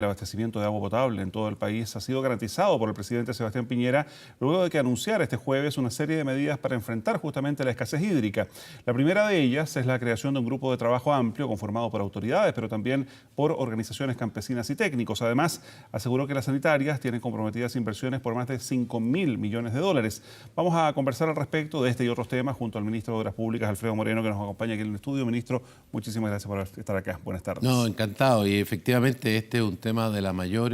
El abastecimiento de agua potable en todo el país ha sido garantizado por el presidente Sebastián Piñera luego de que anunciara este jueves una serie de medidas para enfrentar justamente la escasez hídrica. La primera de ellas es la creación de un grupo de trabajo amplio conformado por autoridades, pero también por organizaciones campesinas y técnicos. Además, aseguró que las sanitarias tienen comprometidas inversiones por más de 5.000 millones de dólares. Vamos a conversar al respecto de este y otros temas junto al ministro de Obras Públicas, Alfredo Moreno, que nos acompaña aquí en el estudio. Ministro, muchísimas gracias por estar acá. Buenas tardes. No, encantado. Y efectivamente este es un tema de la mayor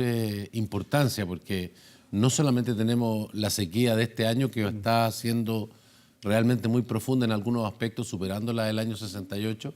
importancia, porque no solamente tenemos la sequía de este año, que está siendo realmente muy profunda en algunos aspectos, superando la del año 68,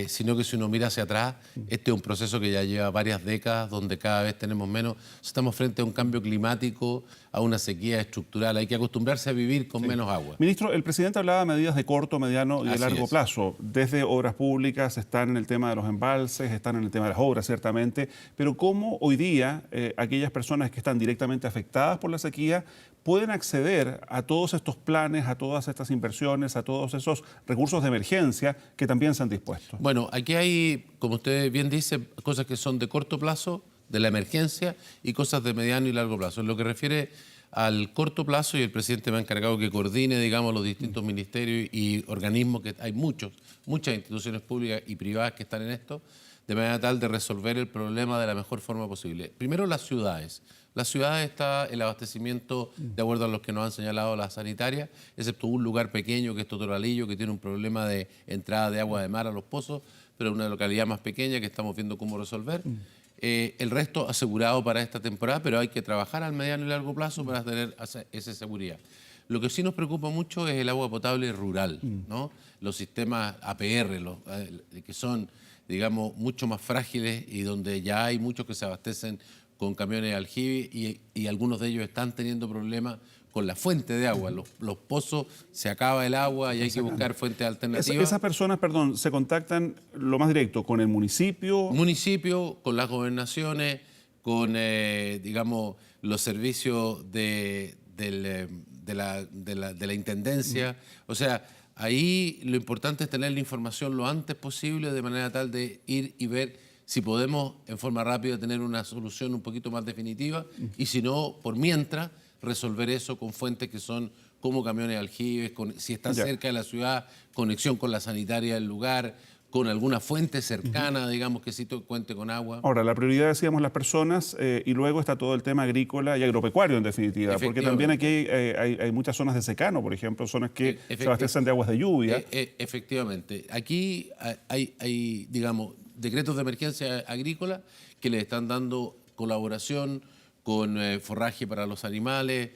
sino que si uno mira hacia atrás, este es un proceso que ya lleva varias décadas, donde cada vez tenemos menos. Estamos frente a un cambio climático, a una sequía estructural. Hay que acostumbrarse a vivir con menos agua. Ministro, el presidente hablaba de medidas de corto, mediano y de largo plazo. Desde obras públicas están en el tema de los embalses, están en el tema de las obras, ciertamente, pero ¿cómo hoy día aquellas personas que están directamente afectadas por la sequía pueden acceder a todos estos planes, a todas estas inversiones, a todos esos recursos de emergencia que también se han dispuesto? Bueno, aquí hay, como usted bien dice, cosas que son de corto plazo, de la emergencia, y cosas de mediano y largo plazo. En lo que refiere al corto plazo, y el presidente me ha encargado que coordine, digamos, los distintos ministerios y organismos, que hay muchas instituciones públicas y privadas que están en esto, de manera tal de resolver el problema de la mejor forma posible. Primero, las ciudades. Las ciudades está el abastecimiento, de acuerdo a los que nos han señalado las sanitarias, excepto un lugar pequeño que es Totoralillo, que tiene un problema de entrada de agua de mar a los pozos, pero es una localidad más pequeña que estamos viendo cómo resolver. El resto asegurado para esta temporada, pero hay que trabajar al mediano y largo plazo para tener esa seguridad. Lo que sí nos preocupa mucho es el agua potable rural, ¿no? Los sistemas APR, que son, digamos, mucho más frágiles y donde ya hay muchos que se abastecen con camiones de aljibe y algunos de ellos están teniendo problemas con la fuente de agua. Los pozos, se acaba el agua y hay que buscar fuentes alternativas. Esas personas, perdón, se contactan lo más directo con el municipio. Municipio, con las gobernaciones, con, digamos, los servicios de la intendencia. O sea, ahí lo importante es tener la información lo antes posible, de manera tal de ir y ver si podemos en forma rápida tener una solución un poquito más definitiva, y si no, por mientras, resolver eso con fuentes que son como camiones de aljibes, si está cerca de la ciudad, conexión con la sanitaria del lugar, con alguna fuente cercana, digamos, que sí cuente con agua. Ahora, la prioridad, decíamos, las personas, y luego está todo el tema agrícola y agropecuario, en definitiva, porque también aquí hay muchas zonas de secano, por ejemplo, zonas que se abastecen de aguas de lluvia. Efectivamente. Aquí hay, digamos, decretos de emergencia agrícola que le están dando colaboración con forraje para los animales,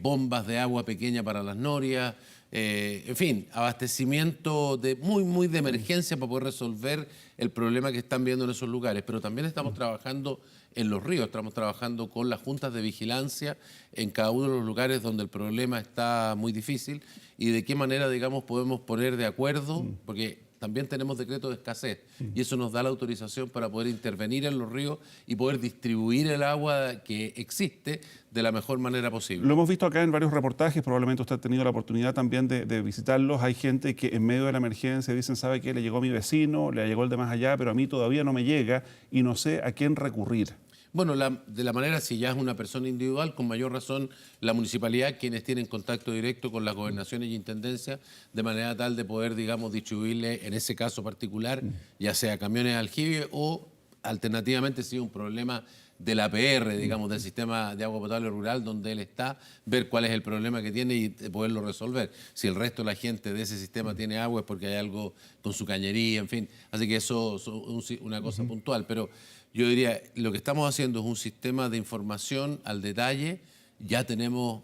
bombas de agua pequeña para las norias, en fin, abastecimiento muy de emergencia para poder resolver el problema que están viendo en esos lugares. Pero también estamos trabajando en los ríos, estamos trabajando con las juntas de vigilancia en cada uno de los lugares donde el problema está muy difícil, y de qué manera, digamos, podemos poner de acuerdo, porque también tenemos decretos de escasez y eso nos da la autorización para poder intervenir en los ríos y poder distribuir el agua que existe de la mejor manera posible. Lo hemos visto acá en varios reportajes, probablemente usted ha tenido la oportunidad también de visitarlos. Hay gente que en medio de la emergencia dicen, ¿sabe qué? Le llegó a mi vecino, le llegó el de más allá, pero a mí todavía no me llega y no sé a quién recurrir. Bueno, de la manera, si ya es una persona individual, con mayor razón la municipalidad, quienes tienen contacto directo con las gobernaciones y intendencias, de manera tal de poder, digamos, distribuirle, en ese caso particular, ya sea camiones de aljibe o, alternativamente, si es un problema del APR, digamos, del sistema de agua potable rural, donde él está, ver cuál es el problema que tiene y poderlo resolver. Si el resto de la gente de ese sistema tiene agua es porque hay algo con su cañería, en fin. Así que eso es una cosa puntual, pero yo diría, lo que estamos haciendo es un sistema de información al detalle. Ya tenemos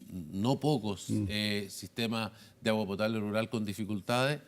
no pocos sistemas de agua potable rural con dificultades,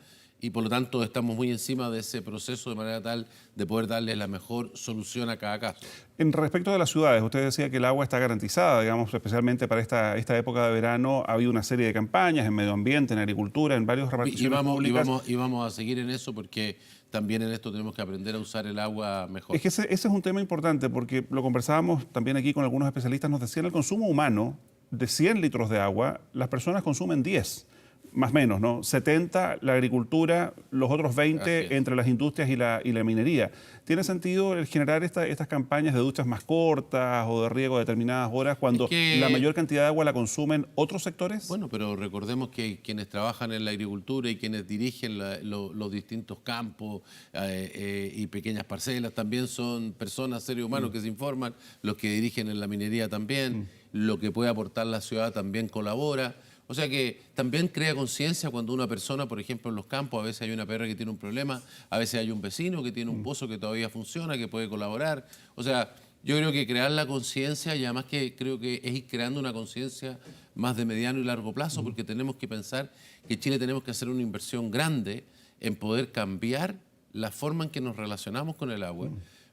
y por lo tanto estamos muy encima de ese proceso de manera tal de poder darle la mejor solución a cada caso. En respecto de las ciudades, usted decía que el agua está garantizada, digamos, especialmente para esta época de verano. Ha habido una serie de campañas en medio ambiente, en agricultura, en varios reparticiones públicas. Y vamos a seguir en eso, porque también en esto tenemos que aprender a usar el agua mejor. Es que ese es un tema importante, porque lo conversábamos también aquí con algunos especialistas. Nos decían el consumo humano de 100 litros de agua, las personas consumen 10. más o menos, ¿no? 70 la agricultura, los otros 20 entre las industrias y la minería. ¿Tiene sentido el generar estas campañas de duchas más cortas o de riego a determinadas horas cuando la mayor cantidad de agua la consumen otros sectores? Bueno, pero recordemos que quienes trabajan en la agricultura y quienes dirigen los distintos campos y pequeñas parcelas también son personas, seres humanos que se informan, los que dirigen en la minería también, lo que puede aportar la ciudad también colabora. O sea que también crea conciencia cuando una persona, por ejemplo, en los campos, a veces hay una perra que tiene un problema, a veces hay un vecino que tiene un pozo que todavía funciona, que puede colaborar. O sea, yo creo que crear la conciencia y además que creo que es ir creando una conciencia más de mediano y largo plazo, porque tenemos que pensar que en Chile tenemos que hacer una inversión grande en poder cambiar la forma en que nos relacionamos con el agua.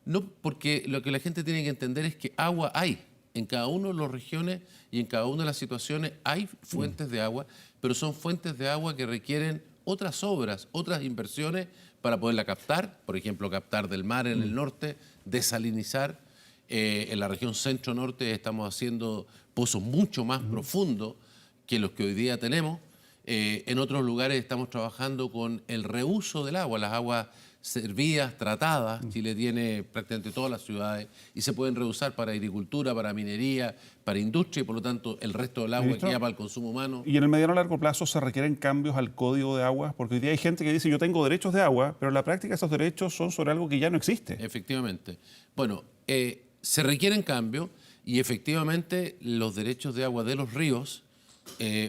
No, porque lo que la gente tiene que entender es que agua hay. En cada una de las regiones y en cada una de las situaciones hay fuentes de agua, pero son fuentes de agua que requieren otras obras, otras inversiones para poderla captar, por ejemplo, captar del mar en el norte, desalinizar. En la región centro-norte estamos haciendo pozos mucho más profundos que los que hoy día tenemos. En otros lugares estamos trabajando con el reuso del agua, las aguas servidas, tratadas. Chile tiene prácticamente todas las ciudades y se pueden reusar para agricultura, para minería, para industria y por lo tanto el resto del agua Ministro, queda para el consumo humano. ¿y en el mediano a largo plazo se requieren cambios al código de agua? Porque hoy día hay gente que dice yo tengo derechos de agua, pero en la práctica esos derechos son sobre algo que ya no existe. Efectivamente. Bueno, se requieren cambios y efectivamente los derechos de agua de los ríos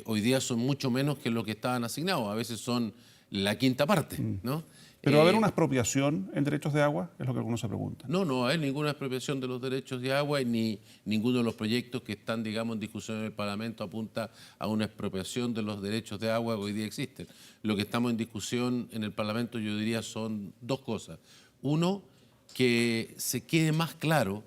hoy día son mucho menos que lo que estaban asignados. A veces son la quinta parte, ¿no? ¿Pero va a haber una expropiación en derechos de agua? Es lo que algunos se preguntan. No, no hay ninguna expropiación de los derechos de agua y ni ninguno de los proyectos que están, digamos, en discusión en el Parlamento apunta a una expropiación de los derechos de agua que hoy día existen. Lo que estamos en discusión en el Parlamento, yo diría, son dos cosas. Uno, que se quede más claro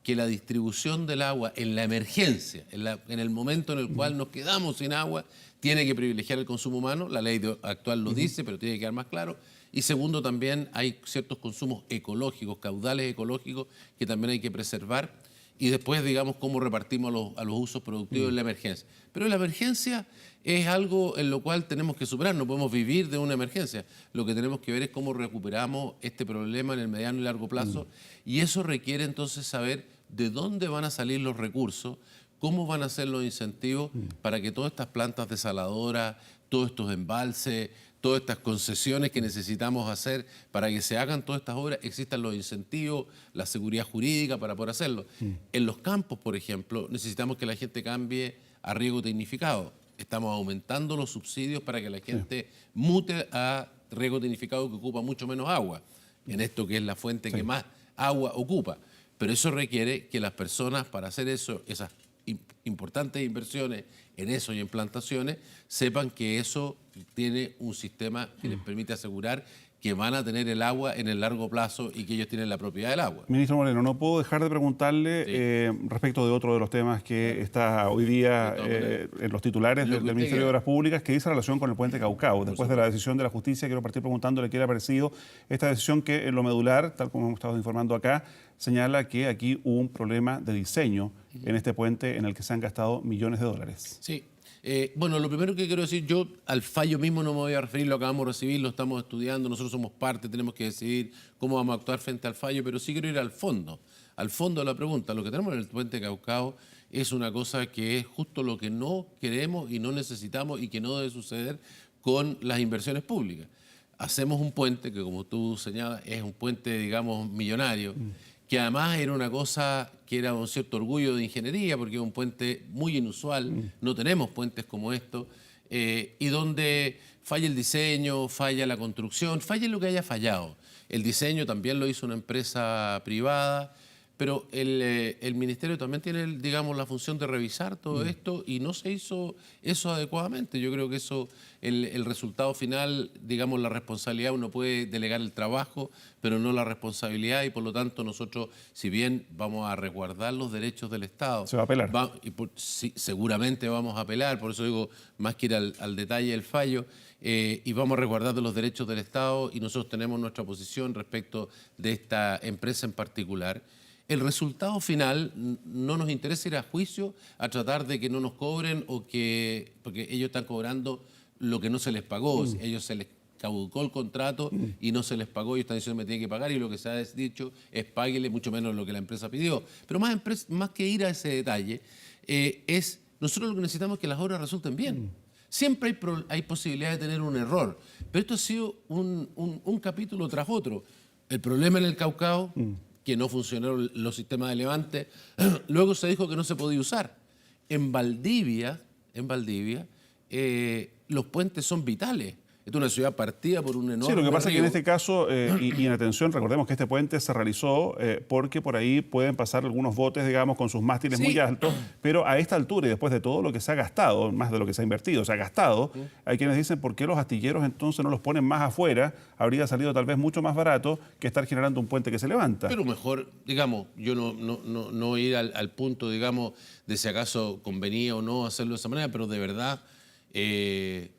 que la distribución del agua en la emergencia, en el momento en el cual nos quedamos sin agua, tiene que privilegiar el consumo humano. La ley actual lo dice, pero tiene que quedar más claro. Y segundo, también hay ciertos consumos ecológicos, caudales ecológicos, que también hay que preservar. Y después, digamos, cómo repartimos a los usos productivos en la emergencia. Pero la emergencia es algo en lo cual tenemos que superar, no podemos vivir de una emergencia. Lo que tenemos que ver es cómo recuperamos este problema en el mediano y largo plazo. Y eso requiere entonces saber de dónde van a salir los recursos, cómo van a ser los incentivos para que todas estas plantas desaladoras, todos estos embalses, todas estas concesiones que necesitamos hacer para que se hagan todas estas obras, existan los incentivos, la seguridad jurídica para poder hacerlo. En los campos, por ejemplo, necesitamos que la gente cambie a riego tecnificado. Estamos aumentando los subsidios para que la gente mute a riego tecnificado que ocupa mucho menos agua, en esto que es la fuente que más agua ocupa. Pero eso requiere que las personas, para hacer eso, esas importantes inversiones en eso y en plantaciones, sepan que eso tiene un sistema que les permite asegurar que van a tener el agua en el largo plazo y que ellos tienen la propiedad del agua. Ministro Moreno, no puedo dejar de preguntarle respecto de otro de los temas que está hoy día en los titulares del Ministerio de Obras Públicas, que dice relación con el puente Caucao. Después de la decisión de la justicia, quiero partir preguntándole qué le ha parecido esta decisión que en lo medular, tal como hemos estado informando acá, señala que aquí hubo un problema de diseño en este puente en el que se han gastado millones de dólares. Sí. Bueno, lo primero que quiero decir, yo al fallo mismo no me voy a referir, lo acabamos de recibir, lo estamos estudiando, nosotros somos parte, tenemos que decidir cómo vamos a actuar frente al fallo, pero sí quiero ir al fondo de la pregunta. Lo que tenemos en el puente Caucao es una cosa que es justo lo que no queremos y no necesitamos y que no debe suceder con las inversiones públicas. Hacemos un puente que, como tú señalas, es un puente, digamos, millonario, que además era una cosa que era un cierto orgullo de ingeniería, porque es un puente muy inusual, no tenemos puentes como estos, y donde falla el diseño, falla la construcción, falla lo que haya fallado. El diseño también lo hizo una empresa privada, pero el Ministerio también tiene, digamos, la función de revisar todo esto y no se hizo eso adecuadamente. Yo creo que eso, el resultado final, digamos, la responsabilidad, uno puede delegar el trabajo, pero no la responsabilidad y por lo tanto nosotros, si bien vamos a resguardar los derechos del Estado... ¿Se va a apelar? Sí, seguramente vamos a apelar, por eso digo, más que ir al detalle del fallo, y vamos a resguardar los derechos del Estado y nosotros tenemos nuestra posición respecto de esta empresa en particular. El resultado final no nos interesa ir a juicio a tratar de que no nos cobren porque ellos están cobrando lo que no se les pagó. Ellos se les caducó el contrato y no se les pagó y están diciendo me tienen que pagar y lo que se ha dicho es páguele mucho menos lo que la empresa pidió. Pero más que ir a ese detalle, nosotros lo que necesitamos es que las obras resulten bien. Siempre hay posibilidad de tener un error, pero esto ha sido un capítulo tras otro. El problema en el Caucao, que no funcionaron los sistemas de levante, luego se dijo que no se podía usar. En Valdivia, los puentes son vitales. Esta es una ciudad partida por un enorme Sí, lo que pasa es que en río. este caso, y en atención, recordemos que este puente se realizó porque por ahí pueden pasar algunos botes, digamos, con sus mástiles Sí. muy altos, pero a esta altura y después de todo lo que se ha gastado, más de lo que se ha invertido, se ha gastado, hay quienes dicen, ¿por qué los astilleros entonces no los ponen más afuera? Habría salido tal vez mucho más barato que estar generando un puente que se levanta. Pero mejor, digamos, yo no ir al punto, digamos, de si acaso convenía o no hacerlo de esa manera, pero de verdad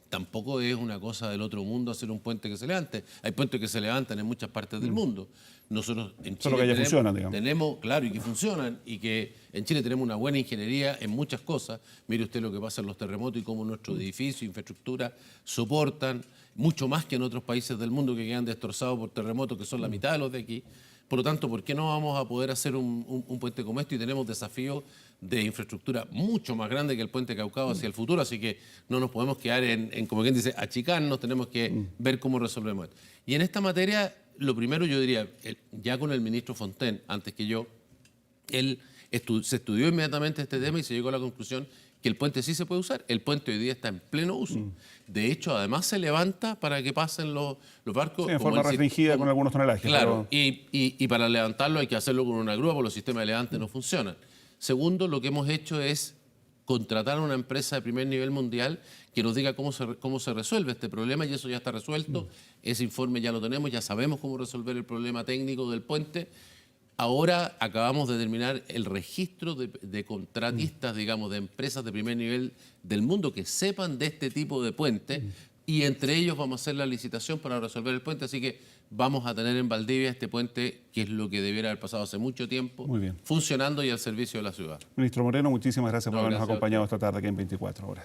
tampoco es una cosa del otro mundo hacer un puente que se levante. Hay puentes que se levantan en muchas partes del mundo. Nosotros en Solo Chile que ya funcionan, digamos. tenemos, claro, y que funcionan, y que en Chile tenemos una buena ingeniería en muchas cosas. Mire usted lo que pasa en los terremotos y cómo nuestros edificios, infraestructura soportan mucho más que en otros países del mundo que quedan destrozados por terremotos que son la mitad de los de aquí. Por lo tanto, ¿por qué no vamos a poder hacer un puente como este? Y tenemos desafíos de infraestructura mucho más grandes que el puente Caucao hacia el futuro, así que no nos podemos quedar en como quien dice, achicarnos, tenemos que ver cómo resolvemos esto. Y en esta materia, lo primero yo diría, ya con el ministro Fontaine, antes que yo, él se estudió inmediatamente este tema y se llegó a la conclusión que el puente sí se puede usar. El puente hoy día está en pleno uso. De hecho, además se levanta para que pasen los barcos. Sí, en como forma restringida con algunos tonelajes. Claro, pero- y para levantarlo hay que hacerlo con una grúa porque los sistemas de levante no funcionan. Segundo, lo que hemos hecho es contratar a una empresa de primer nivel mundial que nos diga cómo se resuelve este problema y eso ya está resuelto. Ese informe ya lo tenemos, ya sabemos cómo resolver el problema técnico del puente. Ahora acabamos de terminar el registro de contratistas, digamos, de empresas de primer nivel del mundo que sepan de este tipo de puente y entre ellos vamos a hacer la licitación para resolver el puente. Así que vamos a tener en Valdivia este puente, que es lo que debiera haber pasado hace mucho tiempo, Muy bien. funcionando y al servicio de la ciudad. Ministro Moreno, muchísimas gracias por No, habernos gracias a acompañado esta tarde aquí en 24 horas.